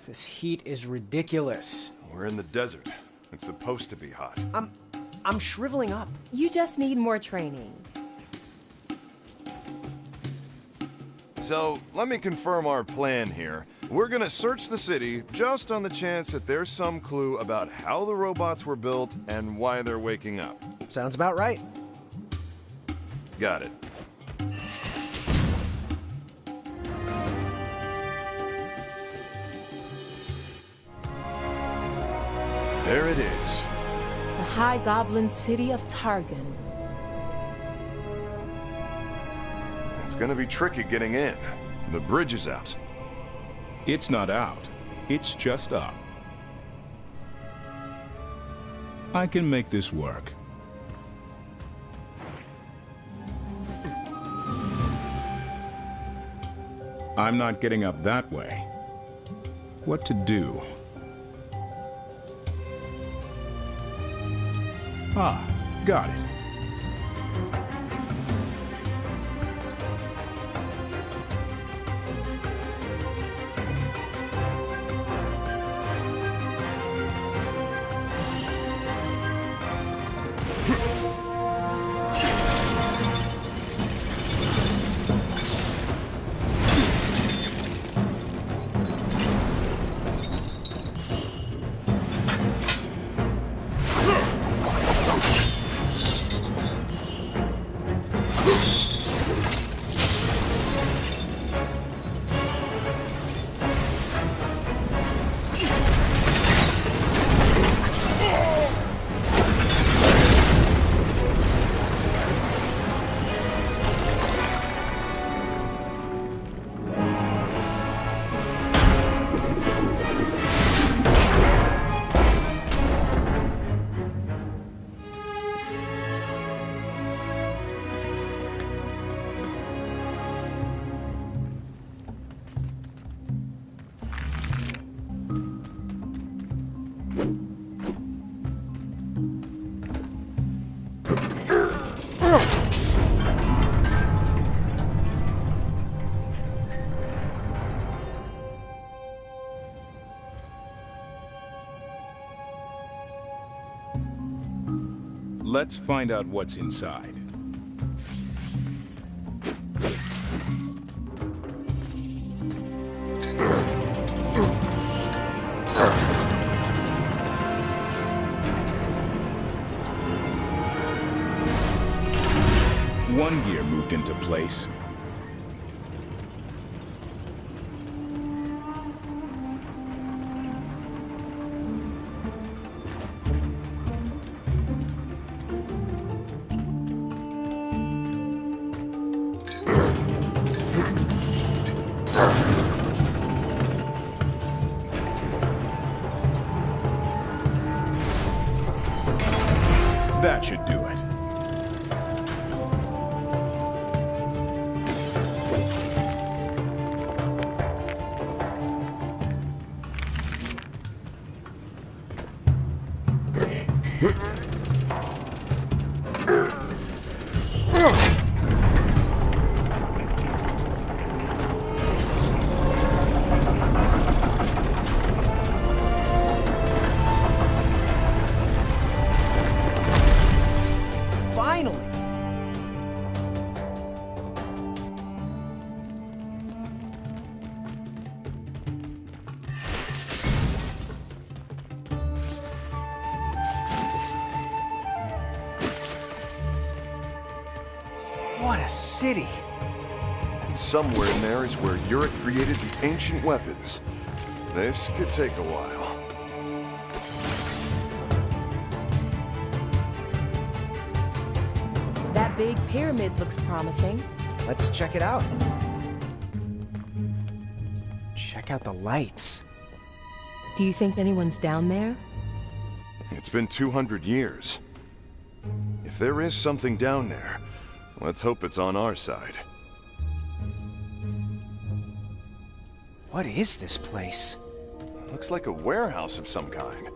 This heat is ridiculous. We're in the desert. It's supposed to be hot. I'm shriveling up. You just need more training. So, let me confirm our plan here. We're gonna search the city just on the chance that there's some clue about how the robots were built and why they're waking up. Sounds about right. Got it. There it is. The High Goblin City of Targon. It's gonna be tricky getting in. The bridge is out. It's not out. It's just up. I can make this work. I'm not getting up that way. What to do? Ah, got it. Let's find out what's inside. One gear moved into place. That should do it. What a city! Somewhere in there is where Uruk created the ancient weapons. This could take a while. That big pyramid looks promising. Let's check it out. Check out the lights. Do you think anyone's down there? It's been 200 years. If there is something down there, let's hope it's on our side. What is this place? Looks like a warehouse of some kind.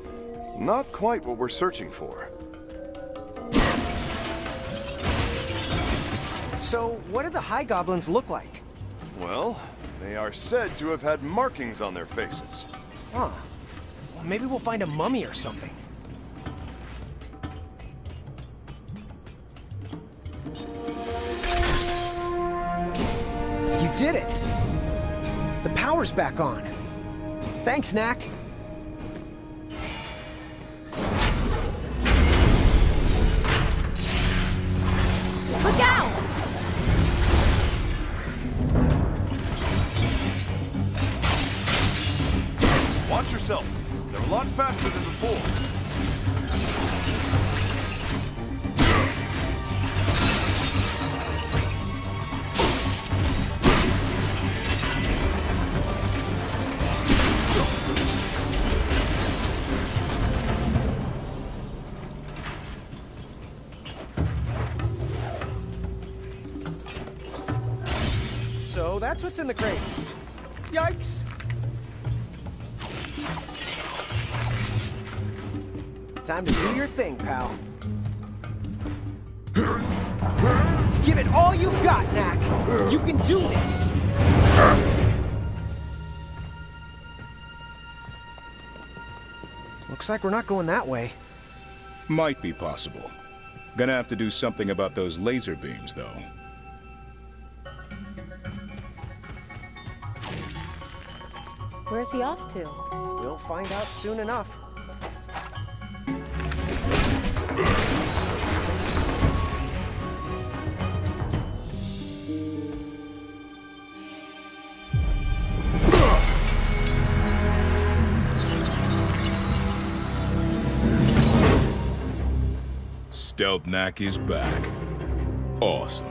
Not quite what we're searching for. So, what do the High Goblins look like? Well, they are said to have had markings on their faces. Huh. Well, maybe we'll find a mummy or something. You did it! The power's back on. Thanks, Knack. Look out! Watch yourself. They're a lot faster than before. So that's what's in the crates. Yikes! Time to do your thing, pal. Give it all you've got, Knack! You can do this! Looks like we're not going that way. Might be possible. Gonna have to do something about those laser beams, though. Where's he off to? We'll find out soon enough. Stealth Knack is back. Awesome.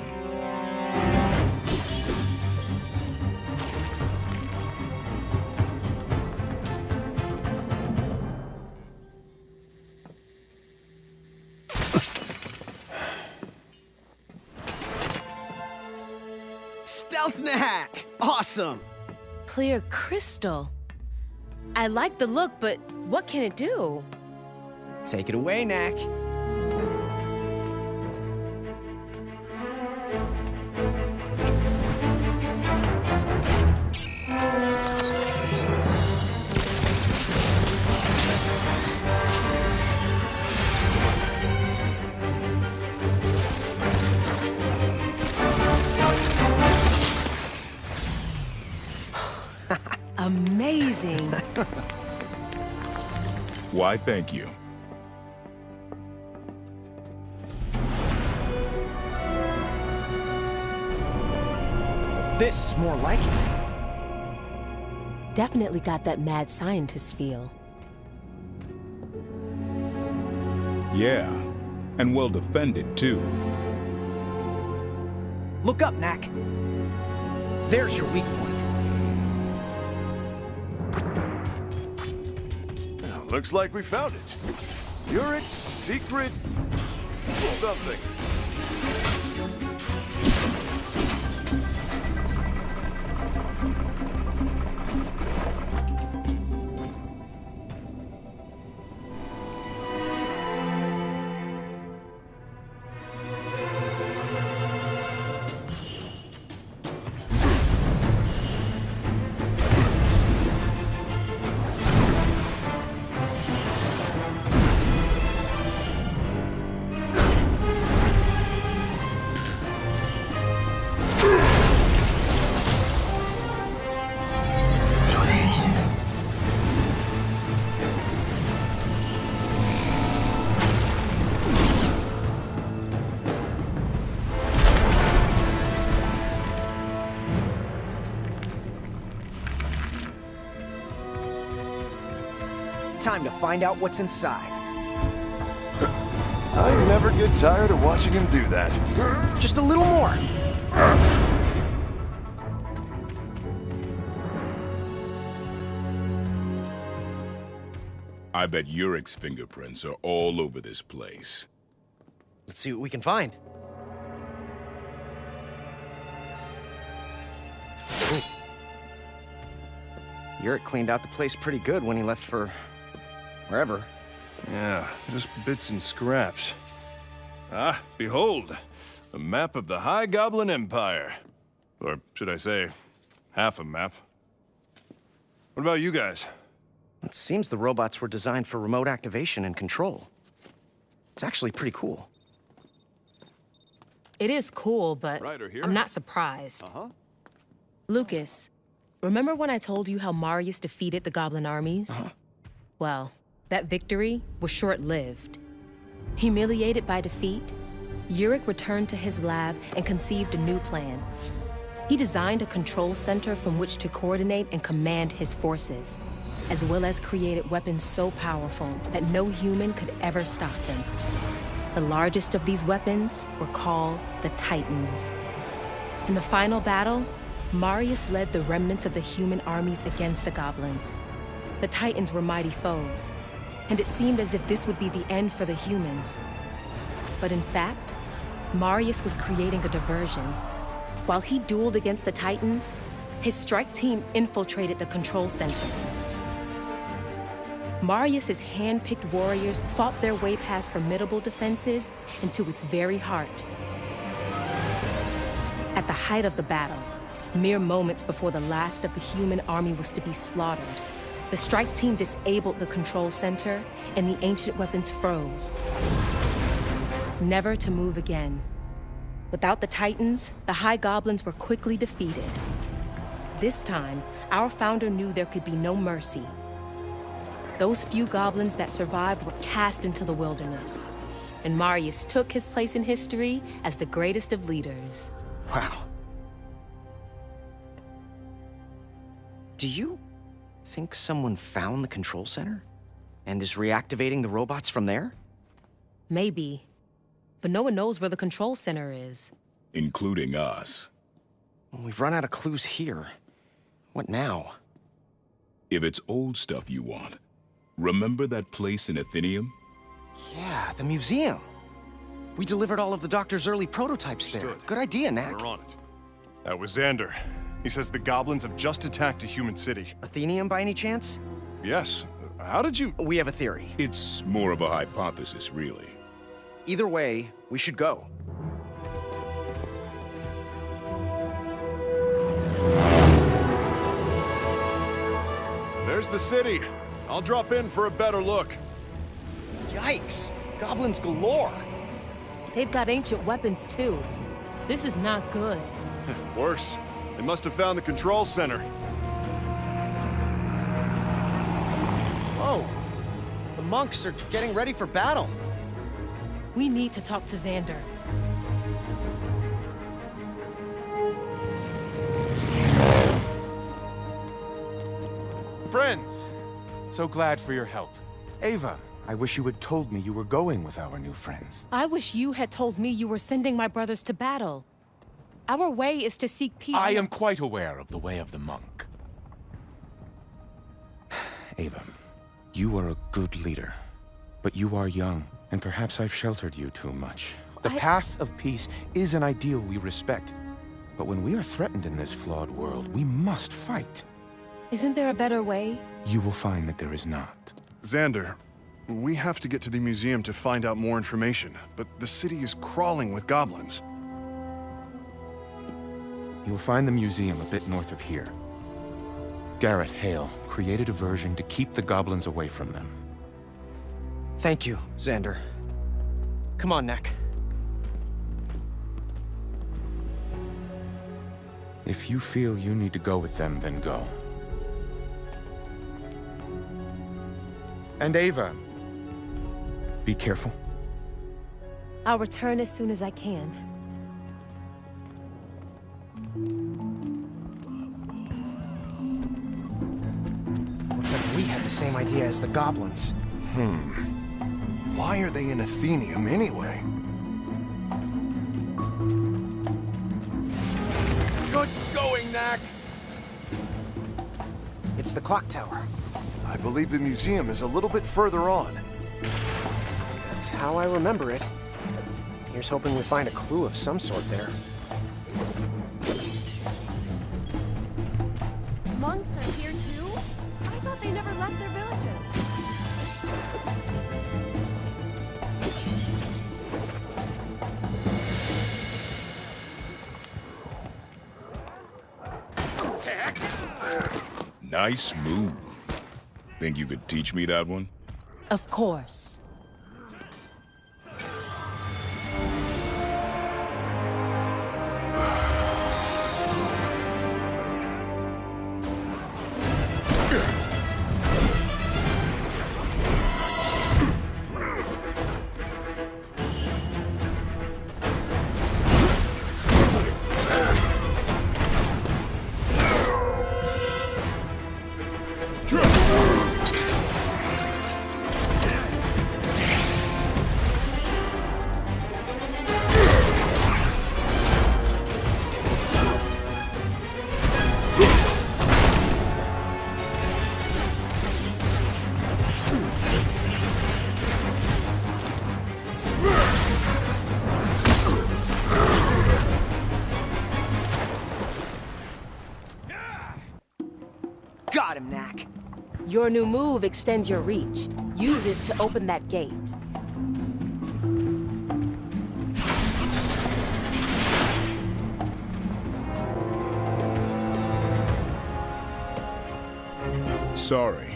Stealth Knack! Awesome! Clear crystal. I like the look, but what can it do? Take it away, Knack. Amazing. Why, thank you. This is more like it. Definitely got that mad scientist feel. Yeah, and well defended, too. Look up, Knack. There's your weak point. Looks like we found it. Yurik's secret something. Time to find out what's inside. I never get tired of watching him do that. Just a little more. I bet Yurik's fingerprints are all over this place. Let's see what we can find. Yurik cleaned out the place pretty good when he left for wherever. Yeah, just bits and scraps. Ah, behold, A map of the High Goblin Empire. Or should I say, half a map. What about you guys? It seems the robots were designed for remote activation and control. It's actually pretty cool. It is cool, but Ryder here? I'm not surprised. Uh-huh. Lucas, remember when I told you how Marius defeated the Goblin armies? Uh-huh. Well, that victory was short-lived. Humiliated by defeat, Yurik returned to his lab and conceived a new plan. He designed a control center from which to coordinate and command his forces, as well as created weapons so powerful that no human could ever stop them. The largest of these weapons were called the Titans. In the final battle, Marius led the remnants of the human armies against the goblins. The Titans were mighty foes, and it seemed as if this would be the end for the humans. But in fact, Marius was creating a diversion. While he dueled against the Titans, his strike team infiltrated the control center. Marius's hand-picked warriors fought their way past formidable defenses into its very heart. At the height of the battle, mere moments before the last of the human army was to be slaughtered, the strike team disabled the control center and the ancient weapons froze, never to move again. Without the Titans, the High Goblins were quickly defeated. This time, our founder knew there could be no mercy. Those few goblins that survived were cast into the wilderness, and Marius took his place in history as the greatest of leaders. Wow. Do you think someone found the control center and is reactivating the robots from there? Maybe, but no one knows where the control center is. Including us. We've run out of clues here. What now? If it's old stuff you want, remember that place in Athenium? Yeah, the museum. We delivered all of the doctor's early prototypes there. Understood. Good idea, Knack. We're on it. That was Xander. He says the goblins have just attacked a human city. Athenium, by any chance? Yes. How did you... We have a theory. It's more of a hypothesis, really. Either way, we should go. There's the city. I'll drop in for a better look. Yikes! Goblins galore! They've got ancient weapons too. This is not good. Worse. They must have found the control center. Whoa! The monks are getting ready for battle. We need to talk to Xander. Friends! So glad for your help. Ava, I wish you had told me you were going with our new friends. I wish you had told me you were sending my brothers to battle. Our way is to seek peace. I am quite aware of the way of the monk. Ava, you are a good leader, but you are young, and perhaps I've sheltered you too much. The path of peace is an ideal we respect, but when we are threatened in this flawed world, we must fight. Isn't there a better way? You will find that there is not. Xander, we have to get to the museum to find out more information, but the city is crawling with goblins. You'll find the museum a bit north of here. Garrett Hale created a version to keep the goblins away from them. Thank you, Xander. Come on, Knack. If you feel you need to go with them, then go. And Ava, be careful. I'll return as soon as I can. Looks like we had the same idea as the goblins. Why are they in Athenium anyway? Good going, Knack! It's the clock tower. I believe the museum is a little bit further on. That's how I remember it. Here's hoping we find a clue of some sort there. Monks are here too? I thought they never left their villages. Nice move. Think you could teach me that one? Of course. Got him, Knack. Your new move extends your reach. Use it to open that gate. Sorry.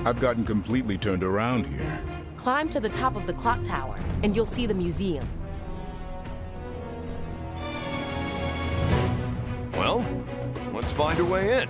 I've gotten completely turned around here. Climb to the top of the clock tower, and you'll see the museum. Well, let's find a way in.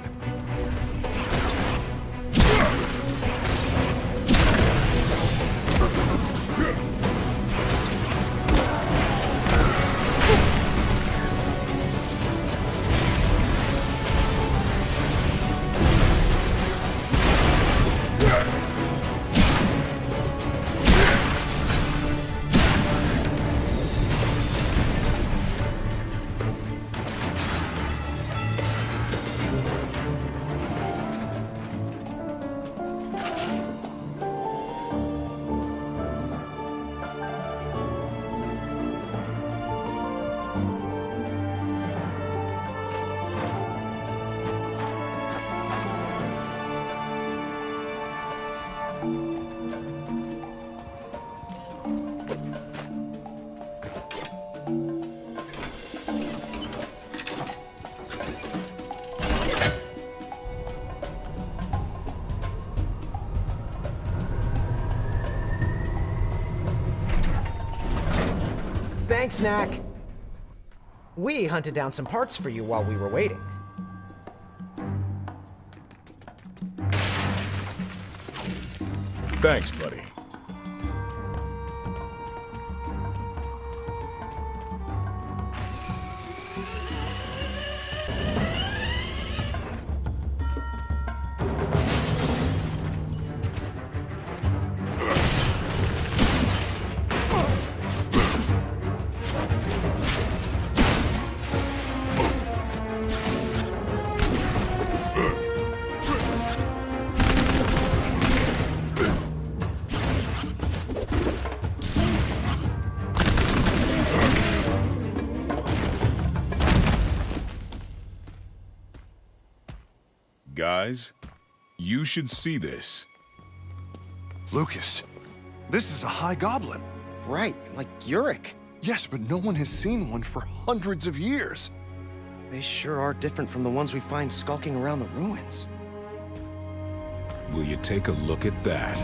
Thanks, Knack. We hunted down some parts for you while we were waiting. Thanks, buddy. Guys, you should see this. Lucas, this is a high goblin. Right, like Yurik. Yes, but no one has seen one for hundreds of years. They sure are different from the ones we find skulking around the ruins. Will you take a look at that?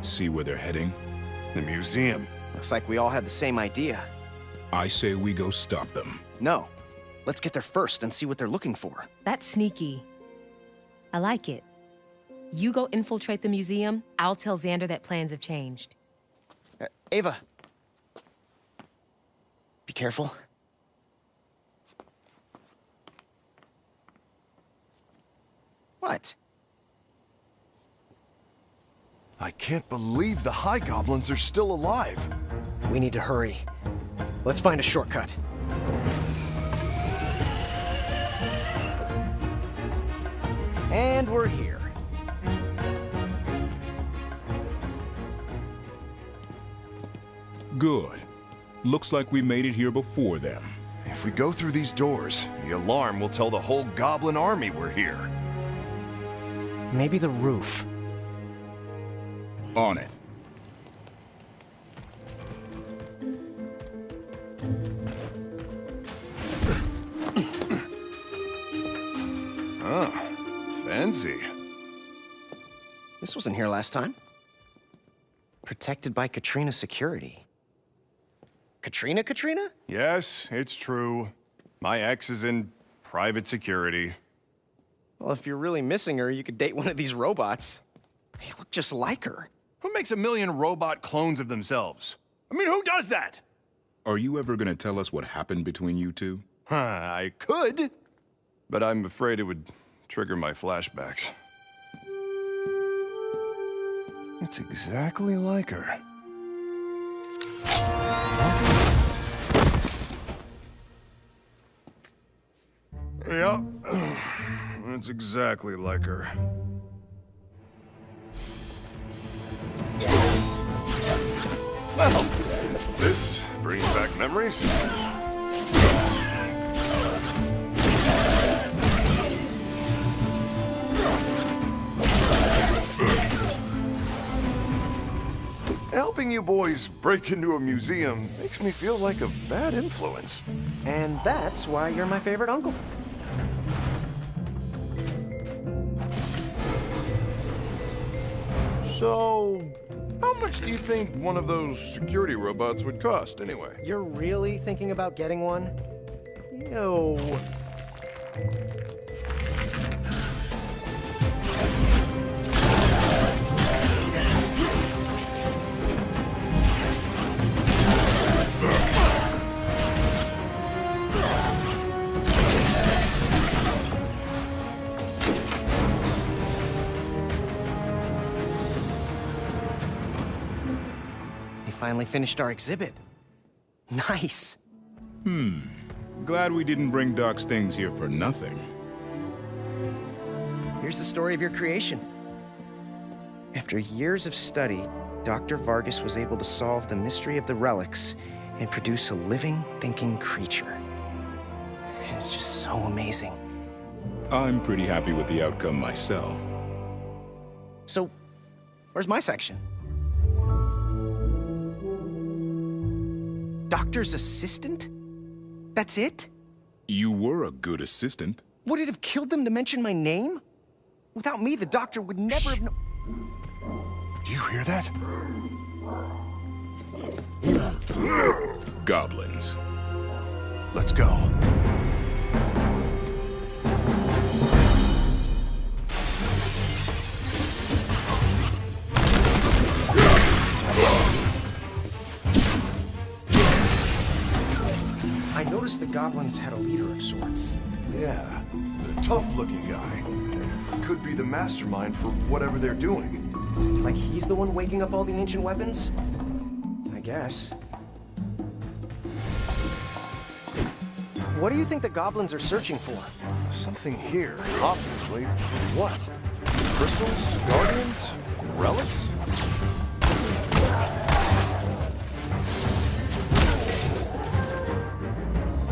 See where they're heading? The museum. Looks like we all had the same idea. I say we go stop them. No. Let's get there first and see what they're looking for. That's sneaky. I like it. You go infiltrate the museum, I'll tell Xander that plans have changed. Ava. Be careful. What? I can't believe the high goblins are still alive. We need to hurry. Let's find a shortcut. And we're here. Good. Looks like we made it here before them. If we go through these doors, the alarm will tell the whole goblin army we're here. Maybe the roof. On it. Oh, fancy. This wasn't here last time. Protected by Katrina security. Katrina? Yes, it's true. My ex is in private security. Well, if you're really missing her, you could date one of these robots. They look just like her. Who makes a million robot clones of themselves? I mean, who does that? Are you ever gonna tell us what happened between you two? I could, but I'm afraid it would trigger my flashbacks. It's exactly like her. Yep, it's exactly like her. Well, this brings back memories. Helping you boys break into a museum makes me feel like a bad influence. And that's why you're my favorite uncle. So, how much do you think one of those security robots would cost, anyway? You're really thinking about getting one? Ew. Finally finished our exhibit. Nice. Glad we didn't bring Doc's things here for nothing. Here's the story of your creation. After years of study, Dr. Vargas was able to solve the mystery of the relics and produce a living, thinking creature. It's just so amazing. I'm pretty happy with the outcome myself. So, where's my section? Doctor's assistant? That's it? You were a good assistant. Would it have killed them to mention my name? Without me, the doctor would never have known. Do you hear that? Goblins. Let's go. I noticed the goblins had a leader of sorts. Yeah, a tough-looking guy. Could be the mastermind for whatever they're doing. Like he's the one waking up all the ancient weapons? I guess. What do you think the goblins are searching for? Something here, obviously. What? Crystals? Guardians? Relics?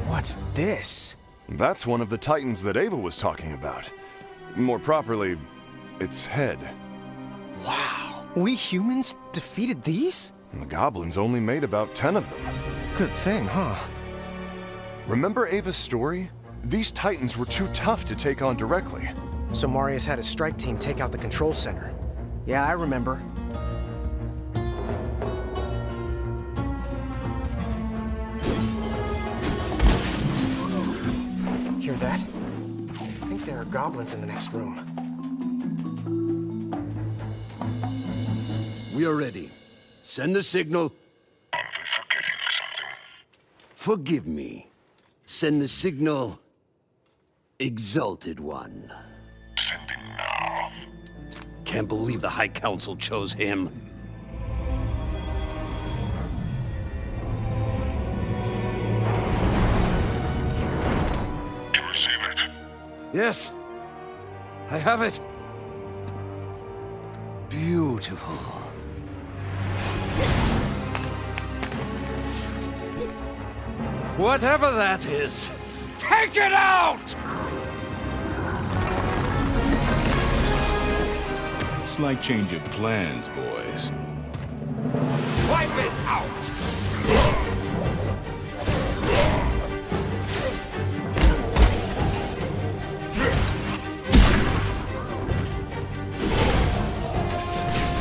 What's this? That's one of the titans that Ava was talking about. More properly, its head. Wow. We humans defeated these? And the goblins only made about 10 of them. Good thing, huh? Remember Ava's story? These titans were too tough to take on directly. So Marius had his strike team take out the control center. Yeah, I remember. Hear that? I think there are goblins in the next room. We are ready. Send the signal. Are they forgetting something? Forgive me. Send the signal. Exalted One. Sending now. Can't believe the High Council chose him. To receive it. Yes. I have it. Beautiful. Whatever that is, take it out! Slight change of plans, boys. Wipe it out!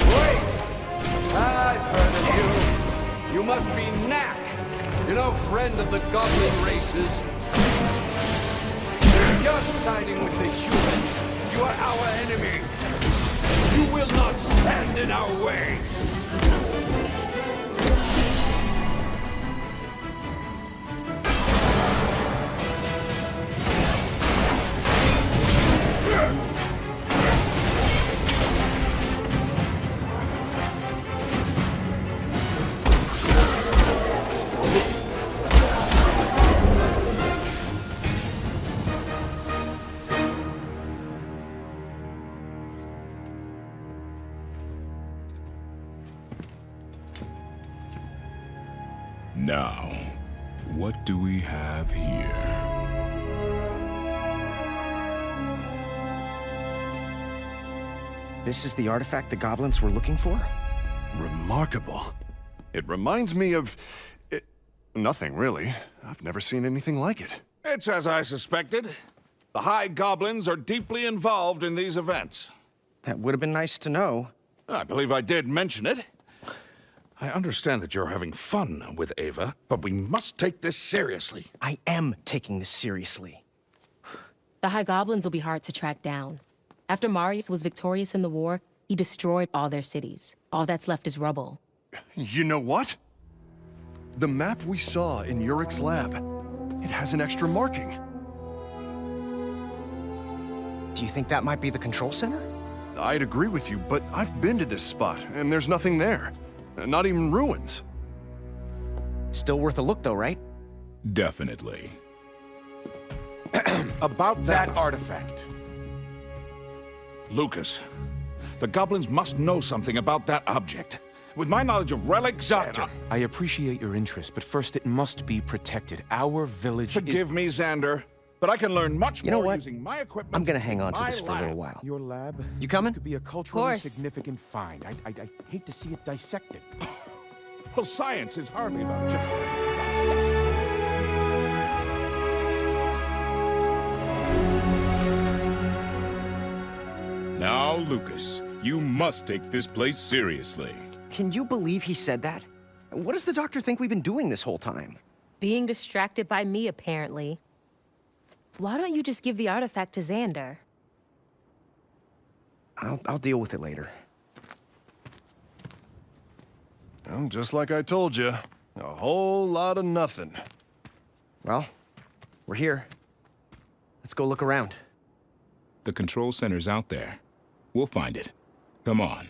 Wait! I've heard of you. You must be Knack. You know, friend of the goblin races. You're siding with the humans. You are our enemy. You will not stand in our way. Now, what do we have here? This is the artifact the goblins were looking for? Remarkable. It reminds me of... nothing, really. I've never seen anything like it. It's as I suspected. The High Goblins are deeply involved in these events. That would have been nice to know. I believe I did mention it. I understand that you're having fun with Ava, but we must take this seriously. I am taking this seriously. The High Goblins will be hard to track down. After Marius was victorious in the war, he destroyed all their cities. All that's left is rubble. You know what? The map we saw in Urik's lab, it has an extra marking. Do you think that might be the control center? I'd agree with you, but I've been to this spot, and there's nothing there. Not even ruins. Still worth a look, though, right? Definitely. About that artifact. Lucas, the goblins must know something about that object. With my knowledge of relics... Doctor, I appreciate your interest, but first it must be protected. Our village Forgive me, Xander, but I can learn much You know more what? using my equipment. I'm gonna hang on to my this for a little lab. while. Your lab? You coming? This could be a culturally Course. significant find. I hate to see it dissected. Well, science is hardly about just dissection. Now, Lucas, you must take this place seriously. Can you believe he said that? What does the doctor think we've been doing this whole time? Being distracted by me, apparently. Why don't you just give the artifact to Xander? I'll deal with it later. Well, just like I told you, a whole lot of nothing. Well, we're here. Let's go look around. The control center's out there. We'll find it. Come on.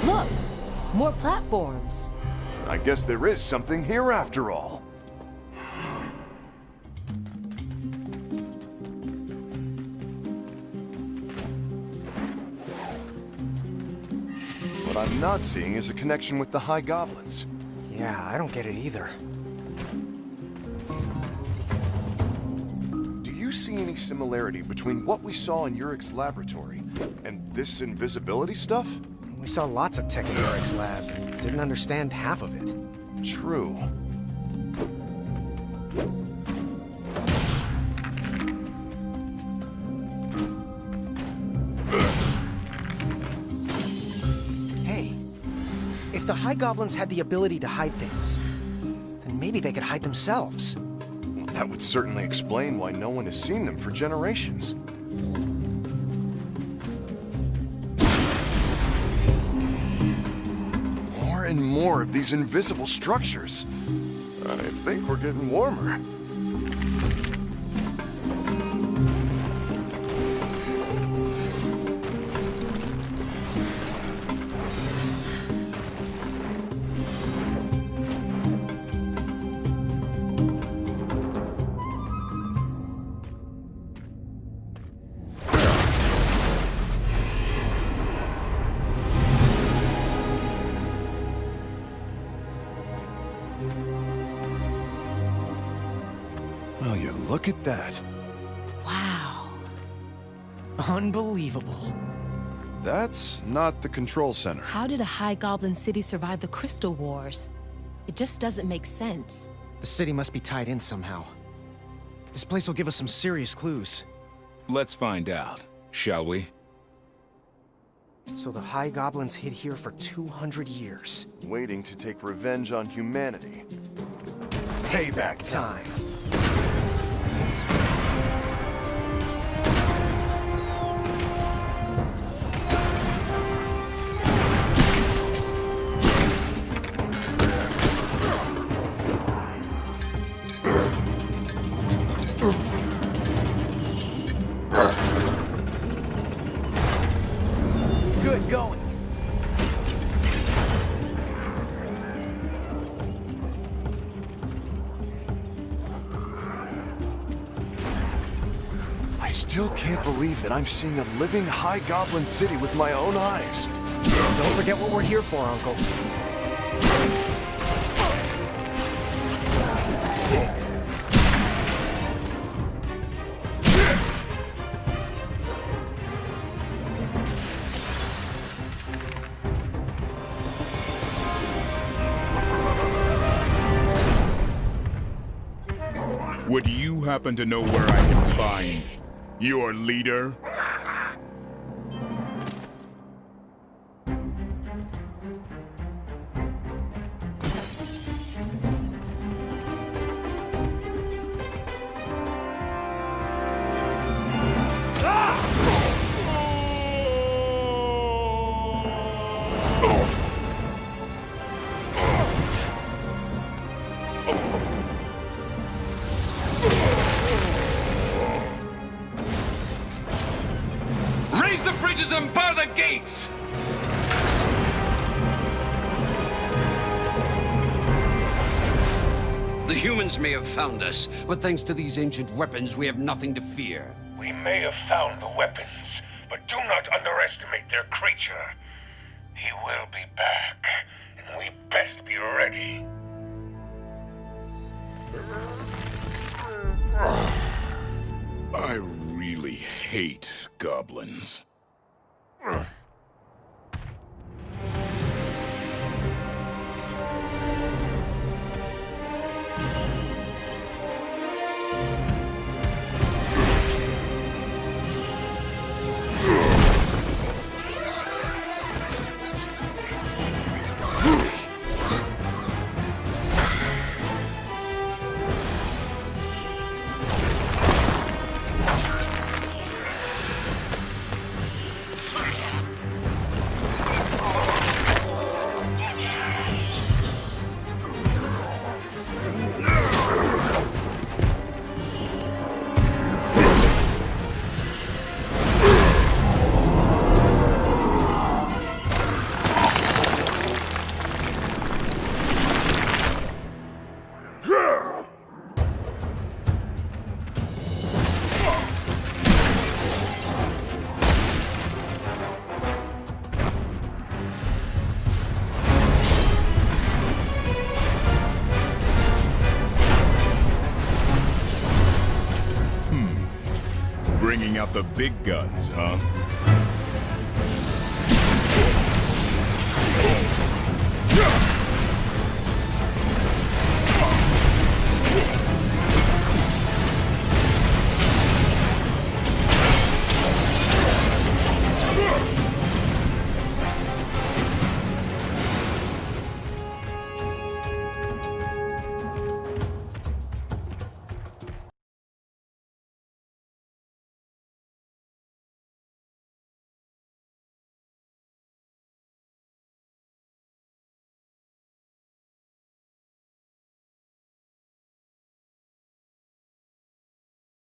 Look! More platforms. I guess there is something here after all. What I'm not seeing is a connection with the High Goblins. Yeah, I don't get it either. Do you see any similarity between what we saw in Urik's laboratory and this invisibility stuff? We saw lots of tech in Eric's lab and didn't understand half of it. True. Hey, if the High Goblins had the ability to hide things, then maybe they could hide themselves. That would certainly explain why no one has seen them for generations. More and more of these invisible structures. I think we're getting warmer. look at that. Wow. Unbelievable. That's not the control center. How did a High Goblin city survive the Crystal Wars? It just doesn't make sense. The city must be tied in somehow. This place will give us some serious clues. Let's find out, shall we? So the High Goblins hid here for 200 years. Waiting to take revenge on humanity. Payback time. Good going. I still can't believe that I'm seeing a living High Goblin city with my own eyes. Don't forget what we're here for, Uncle. Would you happen to know where I can find your leader? Raise the bridges and bar the gates! The humans may have found us, but thanks to these ancient weapons, we have nothing to fear. We may have found the weapons, but do not underestimate their creature. He will be back, and we best be ready. I really hate goblins. Bringing out the big guns, huh?